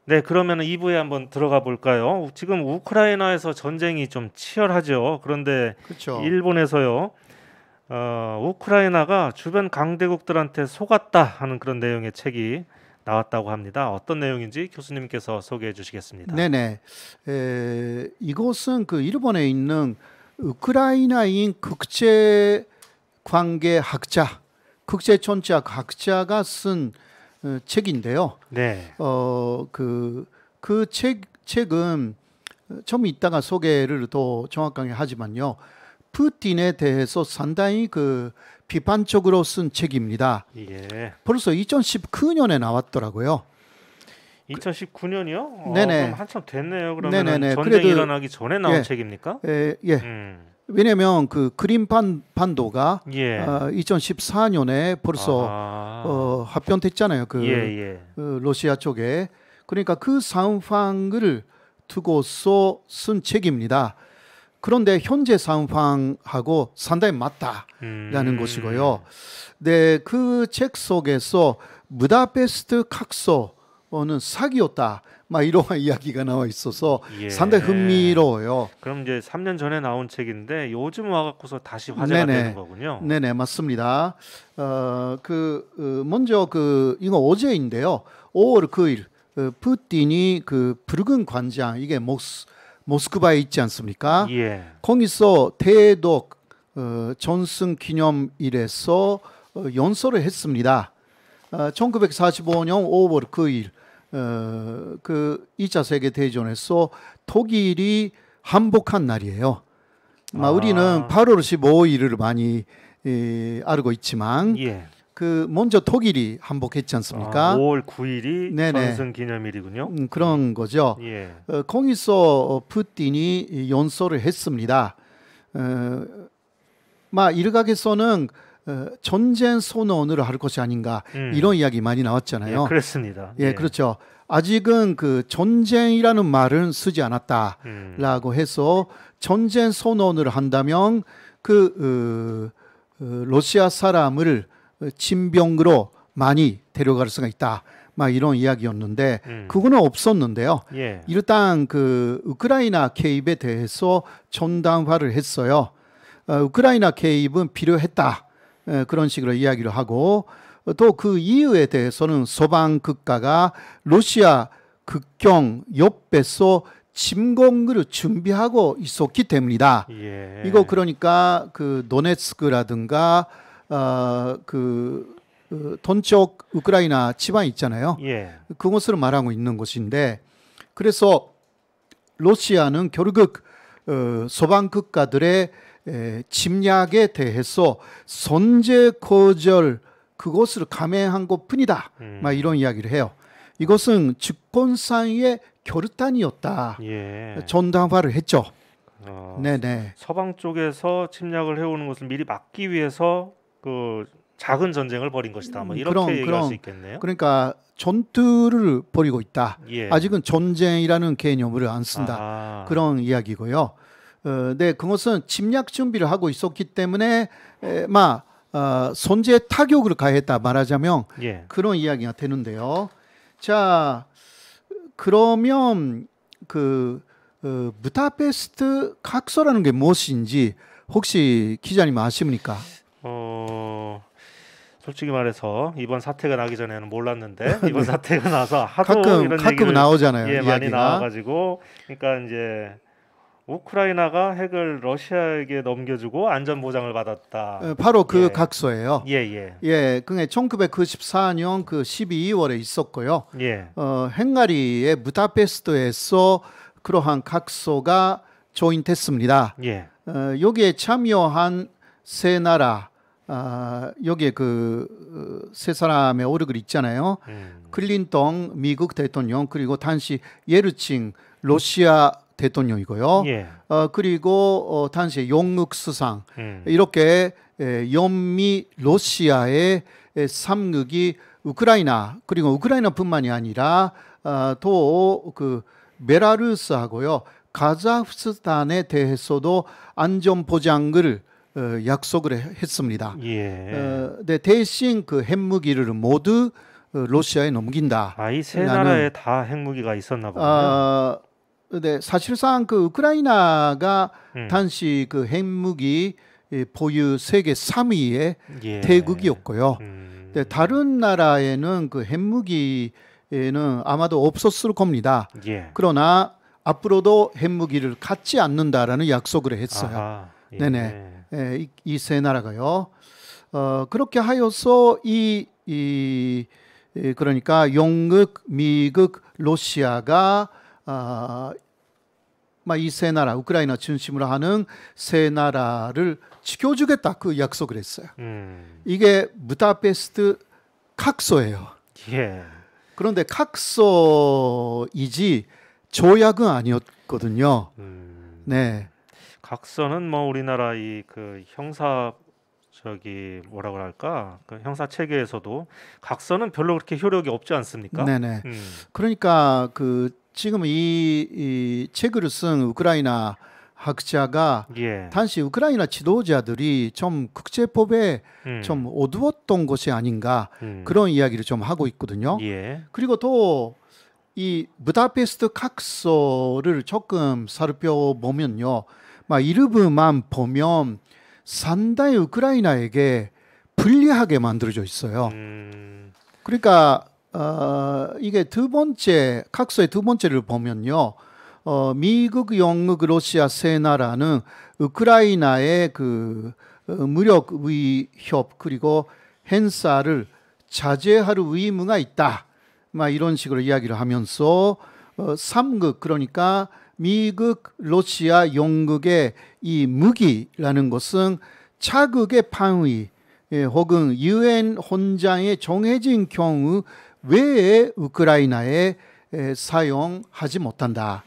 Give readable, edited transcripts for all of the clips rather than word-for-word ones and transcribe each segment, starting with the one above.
네, 그러면 2부에 한번 들어가 볼까요? 지금 우크라이나에서 전쟁이 좀 치열하죠. 그런데 그렇죠. 일본에서요, 우크라이나가 주변 강대국들한테 속았다 하는 그런 내용의 책이 나왔다고 합니다. 어떤 내용인지 교수님께서 소개해 주시겠습니다. 네네. 이곳은 그 일본에 있는 우크라이나인 국제 관계 학자, 국제 정치학 학자가 쓴 책인데요. 네. 책은 좀 이따가 소개를 더 정확하게 하지만요. 푸틴에 대해서 상당히 그 비판적으로 쓴 책입니다. 예. 벌써 2019년에 나왔더라고요. 2019년이요? 네네. 그럼 한참 됐네요. 그러면 네네네. 전쟁이 그래도 일어나기 전에 나온 예, 책입니까? 예. 왜냐면 그 그림 판도가 예. 2014년에 벌써 아하. 합병됐잖아요. 예, 그 예. 러시아 쪽에. 그러니까 그 상황을 두고서 쓴 책입니다. 그런데 현재 상황하고 상당히 맞다라는 것이고요. 네, 그 책 속에서 부다페스트 각서는 사기였다. 막 이런 이야기가 나와 있어서 예. 상당히 흥미로워요. 그럼 이제 3년 전에 나온 책인데 요즘 와갖고서 다시 화제가 되는 거군요. 네네, 맞습니다. 먼저 이거 어제인데요. 5월 9일, 푸틴이 그 붉은 광장, 이게 모스크바에 있지 않습니까? 예. 거기서 대독 전승 기념일에서 연설을 했습니다. 1945년 5월 9일 그 2차 세계 대전에서 독일이 항복한 날이에요. 우리는 8월 15일을 많이 알고 있지만 예. 그 먼저 독일이 항복했지 않습니까? 5월 9일이 네네. 전승 기념일이군요. 그런 거죠. 예. 거기서 푸틴이 연설을 했습니다. 일각에서는 전쟁 선언을 할 것이 아닌가 이런 이야기 많이 나왔잖아요. 예, 그렇습니다. 예, 그렇죠. 아직은 그 전쟁이라는 말은 쓰지 않았다라고 해서 전쟁 선언을 한다면 러시아 사람을 친병으로 많이 데려갈 수가 있다. 막 이런 이야기였는데 그거는 없었는데요. 예. 일단 그 우크라이나 개입에 대해서 전담화를 했어요. 우크라이나 개입은 필요했다. 그런 식으로 이야기를 하고 또 그 이유에 대해서는 서방 국가가 러시아 국경 옆에서 침공을 준비하고 있었기 때문이다. 예. 이거 그러니까 그 도네츠크라든가 동쪽 우크라이나 지방 있잖아요. 예. 그것을 말하고 있는 것인데 그래서 러시아는 결국 서방 국가들의 침략에 대해서 선제 거절 그것을 감행한 것뿐이다. 막 이런 이야기를 해요. 이것은 주권상의 결단이었다. 예. 전담화를 했죠. 네네. 서방 쪽에서 침략을 해오는 것을 미리 막기 위해서 그 작은 전쟁을 벌인 것이다. 뭐 이렇게 얘기할 수 있겠네요. 그러니까 전투를 벌이고 있다. 예. 아직은 전쟁이라는 개념을 안 쓴다. 그런 이야기고요. 네, 그것은 침략 준비를 하고 있었기 때문에 선제 타격을 가했다 말하자면 예. 그런 이야기가 되는데요. 자, 그러면 부다페스트 각서라는 게 무엇인지 혹시 기자님 아십니까? 솔직히 말해서 이번 사태가 나기 전에는 몰랐는데 이번 사태가 나서 하도 이런 가끔 얘기를 나오잖아요. 많이 이야기가. 나와가지고 그러니까 이제 우크라이나가 핵을 러시아에게 넘겨주고 안전 보장을 받았다. 바로 그 예. 각서예요. 예. 예, 그게 1994년 12월에 있었고요. 예. 헝가리의 부다페스트에서 그러한 각서가 조인됐습니다. 예. 여기에 참여한 세 나라, 여기에 세 사람의 얼굴 있잖아요. 클린턴 미국 대통령 그리고 당시 예르친 러시아 대통령이고요. 예. 그리고 당시 영국 수상 이렇게 연미 러시아의 3국이 우크라이나 그리고 우크라이나뿐만이 아니라 또 그 베라루스하고요 카자흐스탄에 대해서도 안전 보장을 약속을 했습니다. 예. 네, 대신 그 핵무기를 모두 러시아에 넘긴다. 이 세 라는, 나라에 다 핵무기가 있었나 보군요. 네, 사실상 그 우크라이나가 음. 당시 그 핵무기 보유 세계 3위의 예. 대국이었고요. 네, 다른 나라에는 그 핵무기에는 아마도 없었을 겁니다. 예. 그러나 앞으로도 핵무기를 갖지 않는다라는 약속을 했어요. 아하, 예. 네네. 이 세 나라가요. 그렇게 하여서 그러니까 영국, 미국, 러시아가 이 세 나라, 우크라이나 중심으로 하는 세 나라를 지켜주겠다 그 약속을 했어요. 이게 부다페스트 각서예요. 예. 그런데 각서이지 조약은 아니었거든요. 네. 각서는 뭐 우리나라 이 그 형사 뭐라고 할까? 그 형사 체계에서도 각서는 별로 그렇게 효력이 없지 않습니까? 네네. 그러니까 그 지금 이 책을 쓴 우크라이나 학자가 예. 당시 우크라이나 지도자들이 좀 국제법에 좀 어두웠던 것이 아닌가 그런 이야기를 좀 하고 있거든요. 예. 그리고 또 이 부다페스트 각서를 조금 살펴보면요, 이름만 보면 상당히 우크라이나에게 불리하게 만들어져 있어요. 그러니까 이게 두 번째 각서의 두 번째를 보면요, 미국, 영국, 러시아 세 나라는 우크라이나의 그 무력 위협 그리고 행사를 자제할 의무가 있다. 이런 식으로 이야기를 하면서 3국 그러니까 미국, 러시아, 영국의 이 무기라는 것은 자국의 방위 혹은 유엔 헌장에 정해진 경우 외에 우크라이나에 사용하지 못한다.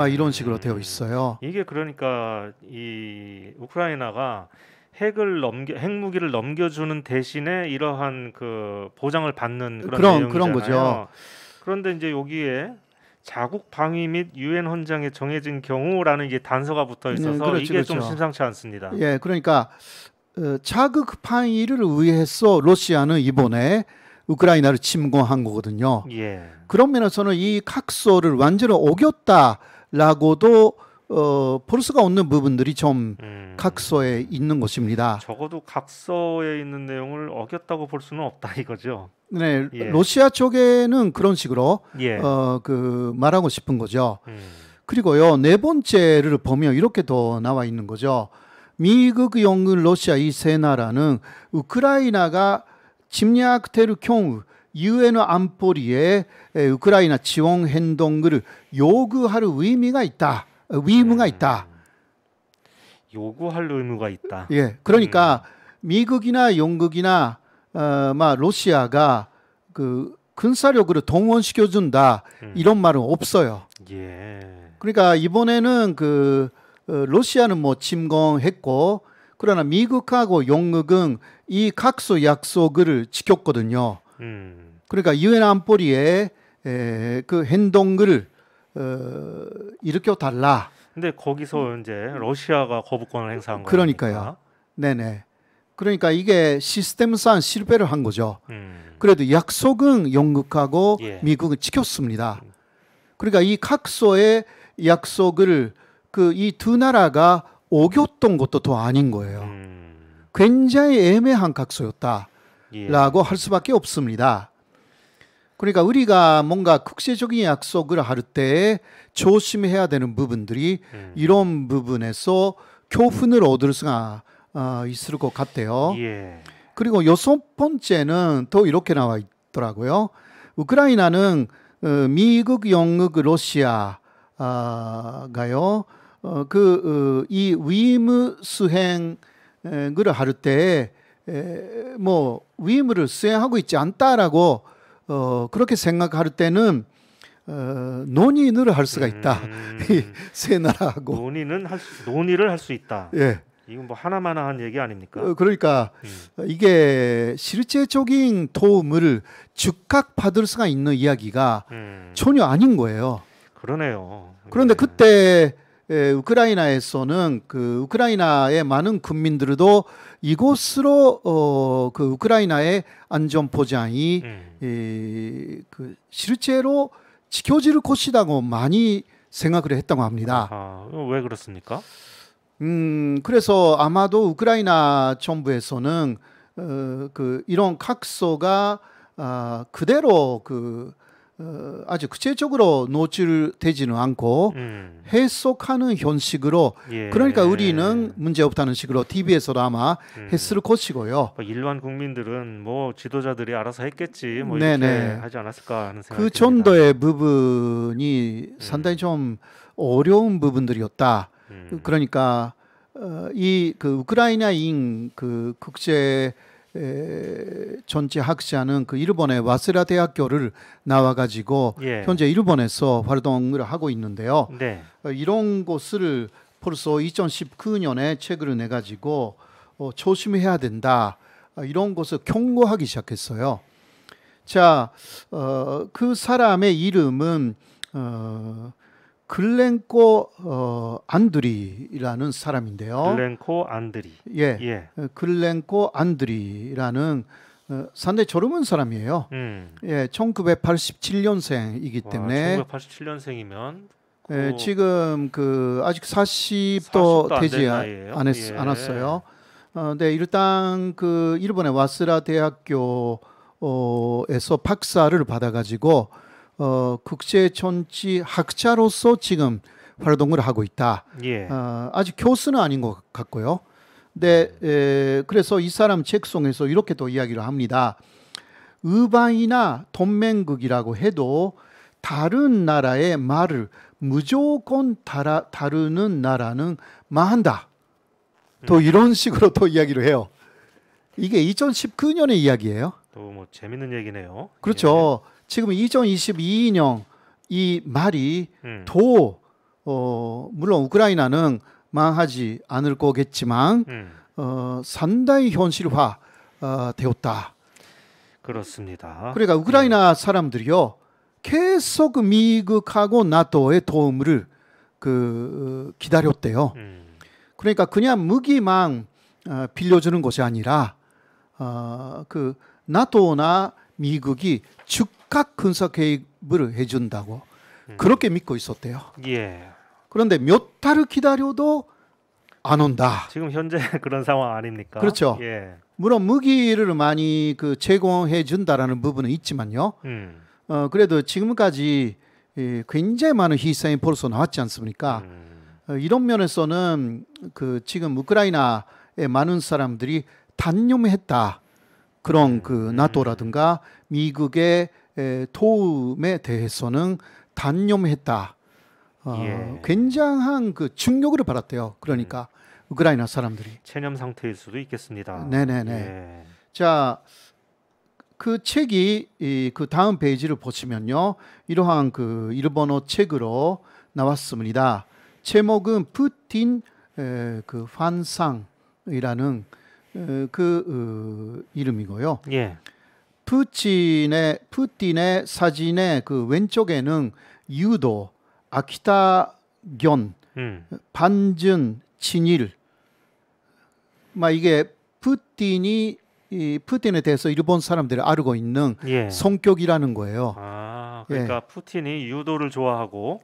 이런 식으로 되어 있어요. 이게 그러니까 이 우크라이나가 핵무기를 넘겨주는 대신에 이러한 그 보장을 받는 그런 내용이잖아요. 그런 거죠. 그런데 이제 여기에 자국 방위 및 유엔 헌장에 정해진 경우라는 이게 단서가 붙어 있어서 그렇죠, 이게 그렇죠. 좀 심상치 않습니다. 예, 그러니까 자국 방위를 위해서 러시아는 이번에 우크라이나를 침공한 거거든요. 예. 그런 면에서는 이 각서를 완전히 어겼다라고도 볼 수가 없는 부분들이 좀 각서에 있는 것입니다. 적어도 각서에 있는 내용을 어겼다고 볼 수는 없다 이거죠. 네, 예. 러시아 쪽에는 그런 식으로 예. 그 말하고 싶은 거죠. 그리고요, 네 번째를 보면 이렇게 더 나와 있는 거죠. 미국, 영국, 러시아 이 세 나라는 우크라이나가 침략될 경우 유엔 안보리에 우크라이나 지원 행동을 요구할 의무가 있다. 요구할 의무가 있다. 예, 그러니까 미국이나 영국이나 러시아가 그 군사력으로 동원시켜 준다 이런 말은 없어요. 예. 그러니까 이번에는 그 러시아는 뭐 침공했고 그러나 미국하고 영국은 이 각서 약속을 지켰거든요. 그러니까 유엔 안보리에 그 행동을 일으켜 달라. 근데 거기서 이제 러시아가 거부권을 행사한 거니까. 그러니까요. 네네. 그러니까 이게 시스템상 실패를 한 거죠. 그래도 약속은 영국하고 예. 미국은 지켰습니다. 그러니까 이 각서의 약속을 그 이 두 나라가 어겼던 것도 더 아닌 거예요. 굉장히 애매한 각서였다라고 예. 할 수밖에 없습니다. 그러니까 우리가 뭔가 국제적인 약속을 할 때 조심해야 되는 부분들이 이런 부분에서 교훈을 얻을 수가 있을 것 같아요. 예. 그리고 여섯 번째는 또 이렇게 나와 있더라고요. 우크라이나는 미국, 영국, 러시아가요 이 위무 수행을 할 때 뭐 위무를 수행하고 있지 않다라고 그렇게 생각할 때는 논의를 할 수가 있다. 이 세 나라하고 논의를 할 수 있다. 예. 이건 뭐 하나마나한 얘기 아닙니까? 그러니까 이게 실제적인 도움을 즉각 받을 수가 있는 이야기가 전혀 아닌 거예요. 그러네요. 그런데 네. 그때 우크라이나에서는 그 우크라이나의 많은 국민들도 이곳으로 그 우크라이나의 안전 보장이 그 실제로 지켜질 곳이라고 많이 생각을 했다고 합니다. 왜 그렇습니까? 그래서 아마도 우크라이나 정부에서는 그 이런 각서가 그대로 아주 구체적으로 노출되지는 않고 해석하는 형식으로 예. 그러니까 우리는 문제 없다는 식으로 TV에서도 아마 했을 것이고요. 일반 국민들은 뭐 지도자들이 알아서 했겠지 뭐 네네. 이렇게 하지 않았을까 하는 생각이 그 듭니다. 정도의 부분이 상당히 좀 어려운 부분들이었다. 그러니까 이 그 우크라이나인 그 국제 전체 학자는 그 일본의 와세라 대학교를 나와가지고 예. 현재 일본에서 활동을 하고 있는데요. 네. 이런 것을 벌써 2019년에 책을 내가지고 조심해야 된다. 이런 것을 경고하기 시작했어요. 자, 그 사람의 이름은 글렌코 안드리라는 사람인데요. 글렌코 안드리. 예, 예. 글렌코 안드리라는 상당히 젊은 사람이에요. 예, 1987년생이기 때문에 1987년생이면 예, 지금 그 아직 40도 40도 안 되지 된 나이예요? 예. 않았어요. 네, 일단 그 일본의 와스라 대학교에서 박사를 받아가지고 국제 정치 학자로서 지금 활동을 하고 있다. 예. 아직 교수는 아닌 것 같고요. 네, 그래서 이 사람 책 속에서 이렇게 또 이야기를 합니다. 의방이나 동맹국이라고 해도 다른 나라의 말을 무조건 다루는 나라는 망한다. 또 이런 식으로 또 이야기를 해요. 이게 2019년의 이야기예요. 또 뭐 재밌는 얘기네요. 그렇죠. 지금 2022년 이 말이 더 물론 우크라이나는 망하지 않을 거겠지만 상당히 현실화 되었다. 그렇습니다. 그러니까 우크라이나 사람들이요 계속 미국하고 나토의 도움을 기다렸대요. 그러니까 그냥 무기만 빌려주는 것이 아니라 그 나토나 미국이 즉각 군사 개입을 해준다고 그렇게 믿고 있었대요. 예. 그런데 몇 달을 기다려도 안 온다. 지금 현재 그런 상황 아닙니까? 그렇죠. 예. 물론 무기를 많이 제공해 준다라는 부분은 있지만요. 그래도 지금까지 굉장히 많은 희생이 벌써 나왔지 않습니까? 이런 면에서는 지금 우크라이나의 많은 사람들이 단념했다. 그런 나토라든가 미국의 도움에 대해서는 단념했다. 예. 굉장한 충격을 받았대요. 그러니까 우크라이나 사람들이. 체념 상태일 수도 있겠습니다. 네네네. 예. 자, 그 책이 그 다음 페이지를 보시면요, 이러한 일본어 책으로 나왔습니다. 제목은 푸틴 환상이라는 이름이고요. 예. 푸틴의 사진의 왼쪽에는 유도, 아키타견, 반전, 친일. 이게 푸틴에 대해서 일본 사람들이 알고 있는 예. 성격이라는 거예요. 그러니까 푸틴이 유도를 좋아하고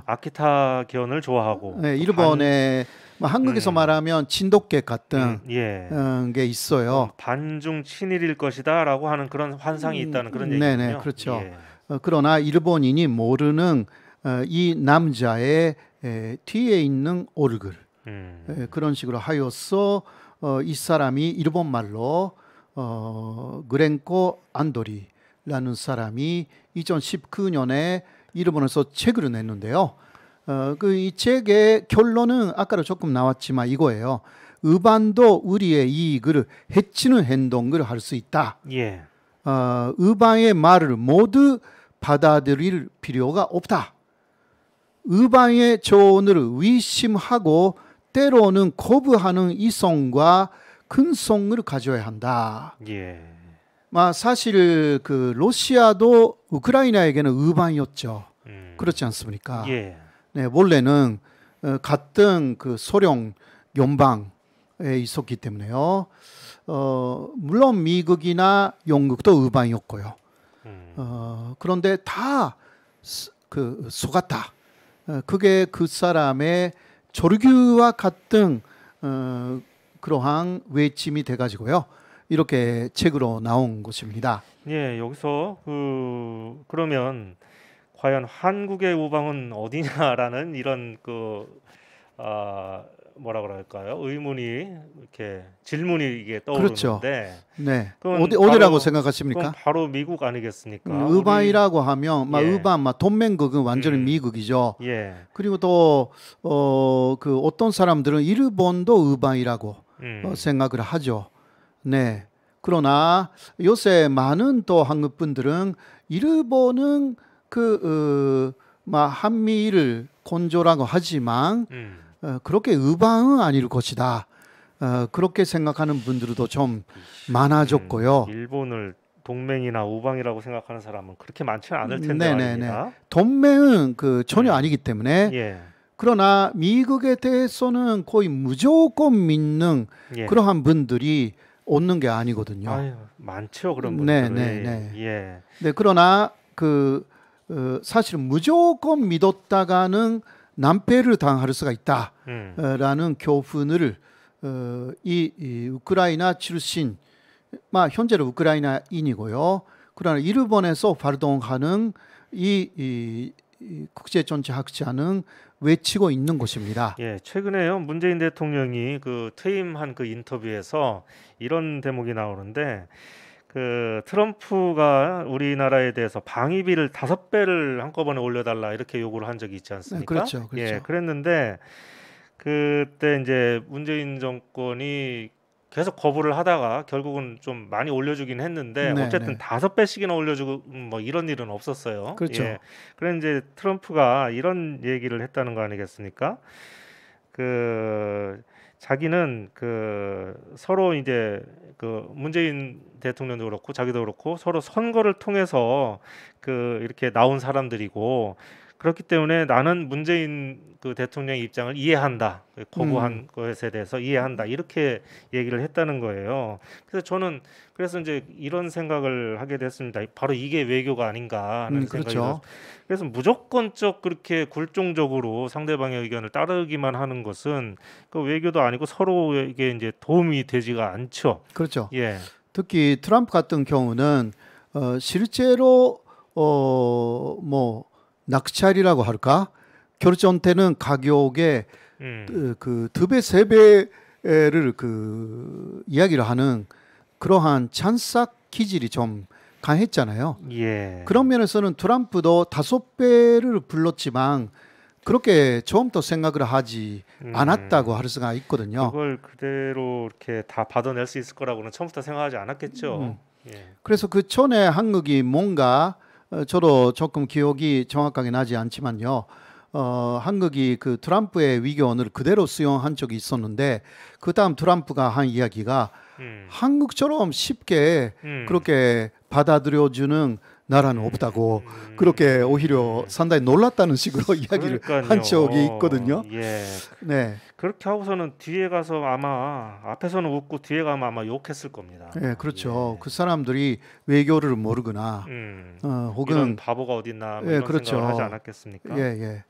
아키타견을 좋아하고 네, 일본의 한국에서 말하면 진돗개 같은 게 있어요. 반중 친일일 것이다라고 하는 그런 환상이 있다는 그런 얘기군요. 네네, 그렇죠. 예. 그러나 일본인이 모르는 이 남자의 뒤에 있는 얼굴 그런 식으로 하여서 이 사람이 일본 말로 그렌코 안도리라는 사람이 2019년에 일본에서 책을 냈는데요. 이 책의 결론은 아까도 조금 나왔지만 이거예요. 의반도 우리의 이익을 해치는 행동을 할 수 있다. 예. 의방의 말을 모두 받아들일 필요가 없다. 의방의 조언을 의심하고 때로는 거부하는 이성과 근성을 가져야 한다. 예. 사실 러시아도 우크라이나에게는 의방이었죠. 그렇지 않습니까? 예. 네, 원래는 같은 그 소련 연방에 있었기 때문에요. 물론 미국이나 영국도 의방이었고요. 그런데 다 속았다. 그게 그 사람의 조류와 같은 그러한 외침이 돼가지고요. 이렇게 책으로 나온 것입니다. 예, 여기서 그러면 과연 한국의 우방은 어디냐라는 이런 뭐라 그럴까요? 의문이 이렇게 질문이 이게 그렇죠. 떠오르는데 네. 그건 어디라고 바로 생각하십니까? 바로 미국 아니겠습니까? 의반이라고 하면 예. 의반 동맹국은 완전히 미국이죠. 예, 그리고 또 그 어떤 사람들은 일본도 의반이라고 생각을 하죠. 네. 그러나 요새 많은 또 한국 분들은 일본은 한미를 건조라고 하지만 그렇게 의방은 아닐 것이다. 그렇게 생각하는 분들도 좀 많아졌고요. 일본을 동맹이나 우방이라고 생각하는 사람은 그렇게 많지는 않을 텐데 네네네. 말입니다. 동맹은 전혀 아니기 때문에 예, 그러나 미국에 대해서는 거의 무조건 믿는 예. 그러한 분들이 없는 게 아니거든요. 아유, 많죠 그런 네, 분들이. 네, 네. 예, 네, 그러나 사실은 무조건 믿었다가는 낭패를 당할 수가 있다라는 교훈을 이 우크라이나 출신, 현재는 우크라이나인이고요. 그러나 일본에서 활동하는 이 국제정치학자는 외치고 있는 것입니다. 예. 최근에요 문재인 대통령이 퇴임한 인터뷰에서 이런 대목이 나오는데 트럼프가 우리나라에 대해서 방위비를 5배를 한꺼번에 올려달라 이렇게 요구를 한 적이 있지 않습니까? 그렇죠, 그렇죠. 예, 그랬는데 그때 이제 문재인 정권이 계속 거부를 하다가 결국은 좀 많이 올려주긴 했는데 네, 어쨌든 네. 5배씩이나 올려주고 뭐 이런 일은 없었어요. 그렇죠. 예. 그래 이제 트럼프가 이런 얘기를 했다는 거 아니겠습니까? 자기는 서로 이제 문재인 대통령도 그렇고 자기도 그렇고 서로 선거를 통해서 이렇게 나온 사람들이고 그렇기 때문에 나는 문재인 대통령의 입장을 이해한다. 거부한 것에 대해서 이해한다. 이렇게 얘기를 했다는 거예요. 그래서 저는 이제 이런 생각을 하게 됐습니다. 바로 이게 외교가 아닌가 하는 생각이 그렇죠. 들어서 그래서 무조건적 그렇게 굴종적으로 상대방의 의견을 따르기만 하는 것은 외교도 아니고 서로에게 이제 도움이 되지가 않죠. 그렇죠. 예. 특히 트럼프 같은 경우는 실제로 낙찰이라고 할까? 결정 때는 가격에 두 배, 세 배를 이야기를 하는 그러한 찬삭 기질이 좀 강했잖아요. 예. 그런 면에서는 트럼프도 5배를 불렀지만 그렇게 처음부터 생각을 하지 않았다고 할 수가 있거든요. 그걸 그대로 이렇게 다 받아낼 수 있을 거라고는 처음부터 생각하지 않았겠죠. 예. 그래서 그 전에 한국이 뭔가 저도 조금 기억이 정확하게 나지 않지만요. 한국이 트럼프의 위견을 그대로 수용한 적이 있었는데 그 다음 트럼프가 한 이야기가 한국처럼 쉽게 그렇게 받아들여주는 나라는 없다고 그렇게 오히려 상당히 놀랐다는 식으로 이야기를 한 적이 있거든요. 예. 네, 그렇게 하고서는 뒤에 가서 아마 앞에서는 웃고 뒤에 가면 아마 욕했을 겁니다. 네, 그렇죠. 예. 그 사람들이 외교를 모르거나 혹은 이런 바보가 어딨나 뭐 예, 이런 그렇죠. 생각을 하지 않았겠습니까? 예.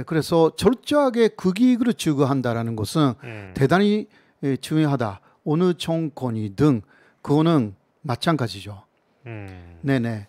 그래서 철저하게 국익을 추구한다라는 것은 대단히 중요하다. 어느 정권이든 그거는 마찬가지죠. 네네.